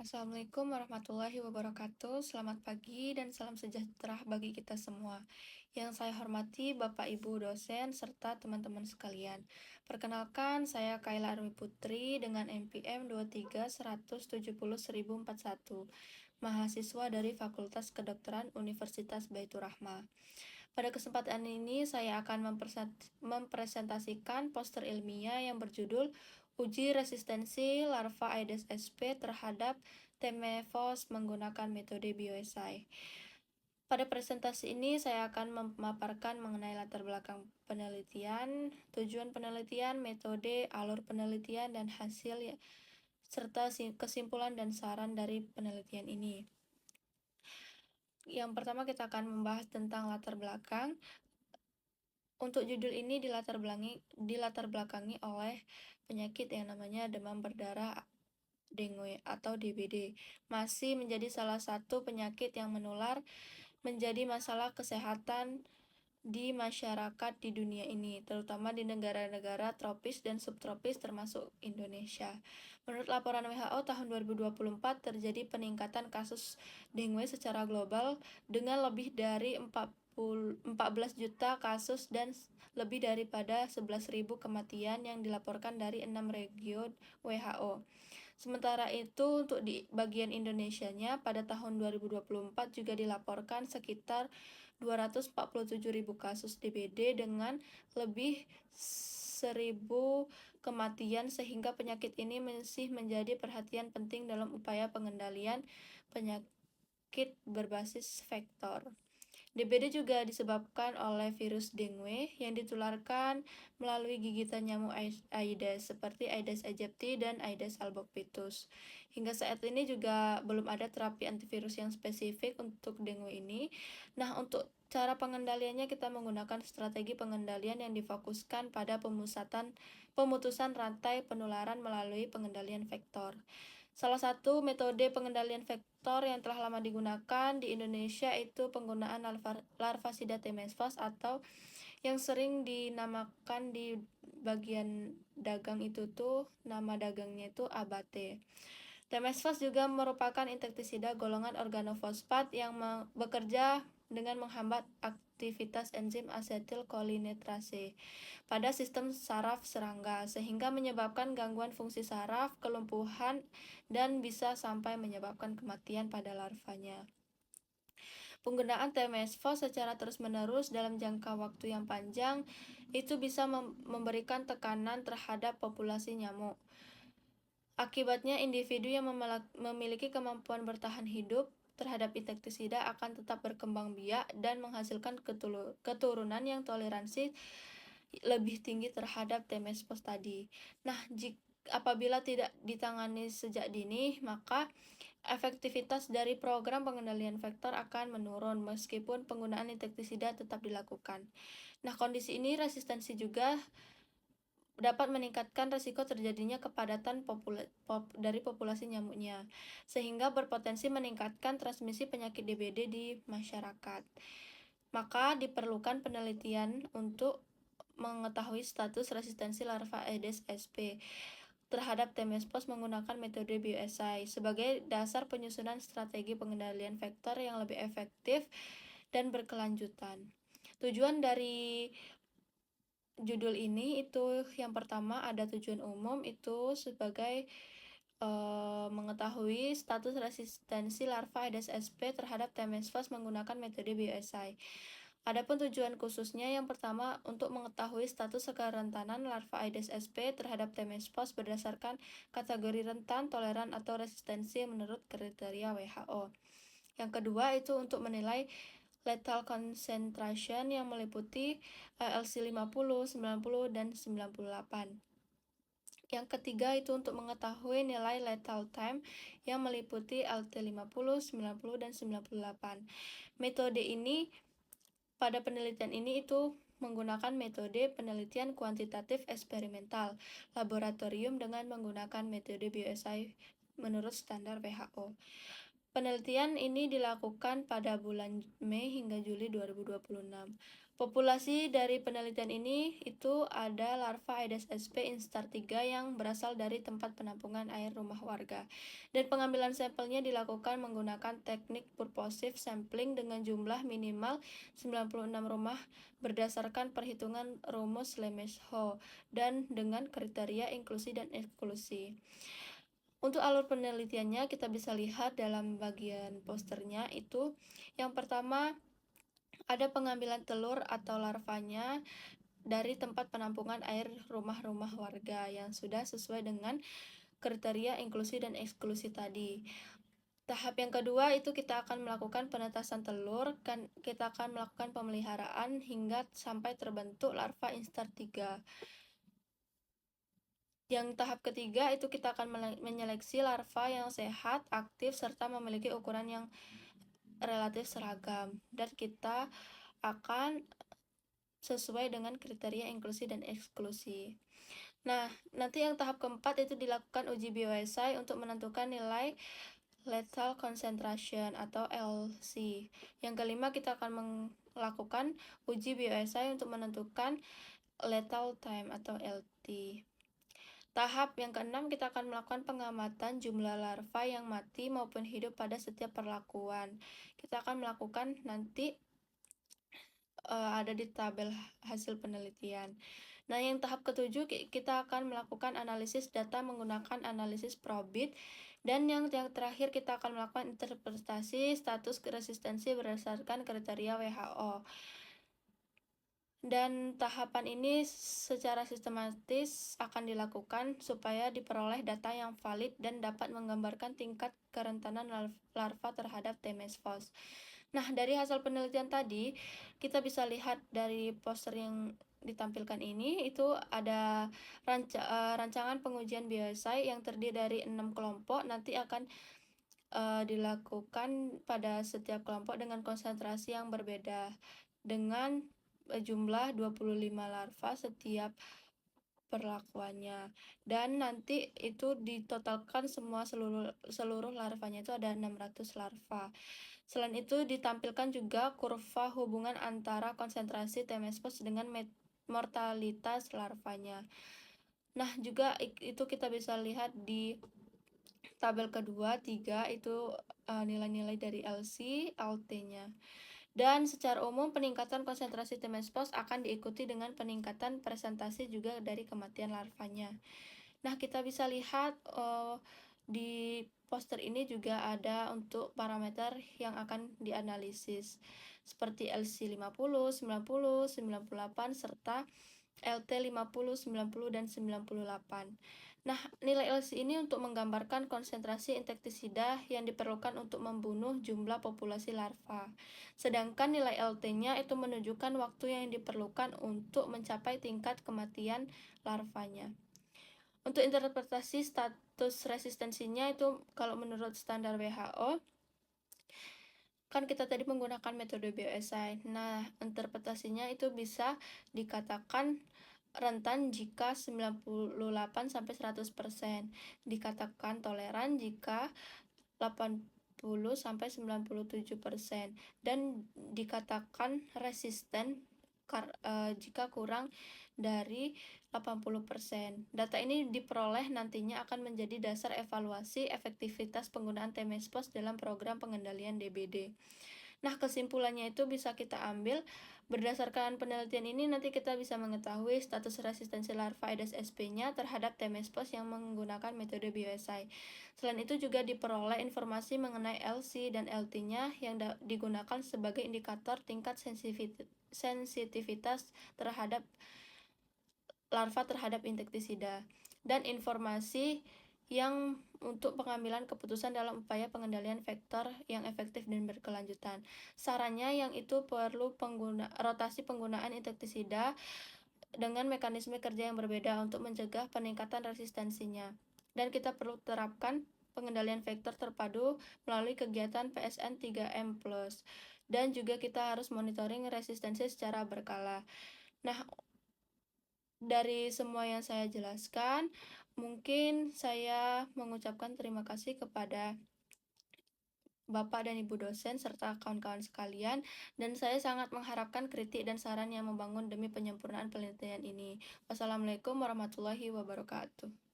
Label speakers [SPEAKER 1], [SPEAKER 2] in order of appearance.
[SPEAKER 1] Assalamualaikum warahmatullahi wabarakatuh. Selamat pagi dan salam sejahtera bagi kita semua. Yang saya hormati Bapak Ibu dosen serta teman-teman sekalian. Perkenalkan, saya Kaila Armi Putri dengan NPM 231701041, mahasiswa dari Fakultas Kedokteran Universitas Baitur Rahmah. Pada kesempatan ini, saya akan mempresentasikan poster ilmiah yang berjudul Uji Resistensi Larva Aedes aegypti terhadap Temefos menggunakan metode bioesai. Pada presentasi ini, saya akan memaparkan mengenai latar belakang penelitian, tujuan penelitian, metode, alur penelitian, dan hasil serta kesimpulan dan saran dari penelitian ini. Yang pertama, kita akan membahas tentang latar belakang. Untuk judul ini dilatar belakangi oleh penyakit yang namanya demam berdarah dengue atau DBD. Masih menjadi salah satu penyakit yang menular, menjadi masalah kesehatan di masyarakat di dunia ini, terutama di negara-negara tropis dan subtropis termasuk Indonesia. Menurut laporan WHO tahun 2024, terjadi peningkatan kasus dengue secara global dengan lebih dari 14 juta kasus dan lebih daripada 11.000 kematian yang dilaporkan dari 6 region WHO. Sementara itu, untuk di bagian Indonesianya, pada tahun 2024 juga dilaporkan sekitar 247.000 kasus DBD dengan lebih 1.000 kematian, sehingga penyakit ini masih menjadi perhatian penting dalam upaya pengendalian penyakit berbasis vektor. DBD juga disebabkan oleh virus dengue yang ditularkan melalui gigitan nyamuk Aedes seperti Aedes aegypti dan Aedes albopictus. Hingga saat ini juga belum ada terapi antivirus yang spesifik untuk dengue ini. Nah, untuk cara pengendaliannya kita menggunakan strategi pengendalian yang difokuskan pada pemutusan rantai penularan melalui pengendalian vektor. Salah satu metode pengendalian vektor yang telah lama digunakan di Indonesia itu penggunaan larvasida Temesfos atau yang sering dinamakan di bagian dagang itu tuh nama dagangnya itu Abate. Temesfos juga merupakan insektisida golongan organofosfat yang bekerja dengan menghambat aktivitas enzim asetilkolinetrase pada sistem saraf serangga, sehingga menyebabkan gangguan fungsi saraf, kelumpuhan, dan bisa sampai menyebabkan kematian pada larvanya. Penggunaan Temesfos secara terus-menerus dalam jangka waktu yang panjang itu bisa memberikan tekanan terhadap populasi nyamuk. Akibatnya, individu yang memiliki kemampuan bertahan hidup terhadap insektisida akan tetap berkembang biak dan menghasilkan keturunan yang toleransi lebih tinggi terhadap Temesfos tadi. Nah, apabila tidak ditangani sejak dini, maka efektivitas dari program pengendalian vektor akan menurun meskipun penggunaan insektisida tetap dilakukan. Nah, kondisi ini resistensi juga dapat meningkatkan risiko terjadinya kepadatan dari populasi nyamuknya, sehingga berpotensi meningkatkan transmisi penyakit DBD di masyarakat. Maka diperlukan penelitian untuk mengetahui status resistensi larva Aedes aegypti terhadap Temesfos menggunakan metode bioesai sebagai dasar penyusunan strategi pengendalian vektor yang lebih efektif dan berkelanjutan. Tujuan dari judul ini itu yang pertama ada tujuan umum itu sebagai mengetahui status resistensi larva Aedes aegypti terhadap Temesfos menggunakan metode bioesai. Adapun tujuan khususnya yang pertama untuk mengetahui status kerentanan larva Aedes aegypti terhadap Temesfos berdasarkan kategori rentan, toleran, atau resistensi menurut kriteria WHO. Yang kedua itu untuk menilai lethal concentration yang meliputi LC 50, 90, dan 98. Yang ketiga itu untuk mengetahui nilai lethal time yang meliputi LT 50, 90, dan 98. Metode ini pada penelitian ini itu menggunakan metode penelitian kuantitatif eksperimental laboratorium dengan menggunakan metode bioesai menurut standar WHO. Penelitian ini dilakukan pada bulan Mei hingga Juli 2026. Populasi dari penelitian ini itu ada larva Aedes aegypti instar 3 yang berasal dari tempat penampungan air rumah warga. Dan pengambilan sampelnya dilakukan menggunakan teknik purposive sampling dengan jumlah minimal 96 rumah berdasarkan perhitungan rumus Lemeshow dan dengan kriteria inklusi dan eksklusi. Untuk alur penelitiannya kita bisa lihat dalam bagian posternya itu yang pertama ada pengambilan telur atau larvanya dari tempat penampungan air rumah-rumah warga yang sudah sesuai dengan kriteria inklusi dan eksklusi tadi. Tahap yang kedua itu kita akan melakukan penetasan telur, kita akan melakukan pemeliharaan hingga sampai terbentuk larva instar 3. Yang tahap ketiga itu kita akan menyeleksi larva yang sehat, aktif, serta memiliki ukuran yang relatif seragam. Dan kita akan sesuai dengan kriteria inklusi dan eksklusi. Nah, nanti yang tahap keempat itu dilakukan uji bioesai untuk menentukan nilai lethal concentration atau LC. Yang kelima kita akan melakukan uji bioesai untuk menentukan lethal time atau LT. Tahap yang keenam kita akan melakukan pengamatan jumlah larva yang mati maupun hidup pada setiap perlakuan. Kita akan melakukan nanti ada di tabel hasil penelitian. Nah, yang tahap ketujuh kita akan melakukan analisis data menggunakan analisis probit, dan yang terakhir kita akan melakukan interpretasi status resistensi berdasarkan kriteria WHO. Dan tahapan ini secara sistematis akan dilakukan supaya diperoleh data yang valid dan dapat menggambarkan tingkat kerentanan larva terhadap Temesfos. Nah, dari hasil penelitian tadi, kita bisa lihat dari poster yang ditampilkan ini, itu ada rancangan pengujian bioesai yang terdiri dari 6 kelompok, nanti akan dilakukan pada setiap kelompok dengan konsentrasi yang berbeda, dengan jumlah 25 larva setiap perlakuannya, dan nanti itu ditotalkan seluruh larvanya itu ada 600 larva. Selain itu ditampilkan juga kurva hubungan antara konsentrasi Temesfos dengan mortalitas larvanya. Nah, juga itu kita bisa lihat di tabel kedua, 3 itu nilai-nilai dari LC, LT-nya. Dan secara umum peningkatan konsentrasi Temesfos akan diikuti dengan peningkatan presentasi juga dari kematian larvanya. Nah, kita bisa lihat di poster ini juga ada untuk parameter yang akan dianalisis seperti LC 50, 90, 98 serta LT 50, 90 dan 98. Nah, nilai LC ini untuk menggambarkan konsentrasi insektisida yang diperlukan untuk membunuh jumlah populasi larva. Sedangkan nilai LT-nya itu menunjukkan waktu yang diperlukan untuk mencapai tingkat kematian larvanya. Untuk interpretasi status resistensinya itu kalau menurut standar WHO, kan kita tadi menggunakan metode bioesai. Nah, interpretasinya itu bisa dikatakan rentan jika 98 sampai 100%, dikatakan toleran jika 80 sampai 97%, dan dikatakan resisten jika kurang dari 80%. Data ini diperoleh nantinya akan menjadi dasar evaluasi efektivitas penggunaan Temesfos dalam program pengendalian DBD. Nah, kesimpulannya itu bisa kita ambil berdasarkan penelitian ini nanti kita bisa mengetahui status resistensi larva Aedes aegypti-nya terhadap Temesfos yang menggunakan metode bioesai. Selain itu juga diperoleh informasi mengenai LC dan LT-nya yang digunakan sebagai indikator tingkat sensitivitas terhadap larva terhadap insektisida, dan informasi yang untuk pengambilan keputusan dalam upaya pengendalian vektor yang efektif dan berkelanjutan. Sarannya yang itu perlu rotasi penggunaan insektisida dengan mekanisme kerja yang berbeda untuk mencegah peningkatan resistensinya. Dan kita perlu terapkan pengendalian vektor terpadu melalui kegiatan PSN 3M+. Dan juga kita harus monitoring resistensi secara berkala. Nah, dari semua yang saya jelaskan, mungkin saya mengucapkan terima kasih kepada Bapak dan Ibu dosen, serta kawan-kawan sekalian, dan saya sangat mengharapkan kritik dan saran yang membangun demi penyempurnaan penelitian ini. Wassalamualaikum warahmatullahi wabarakatuh.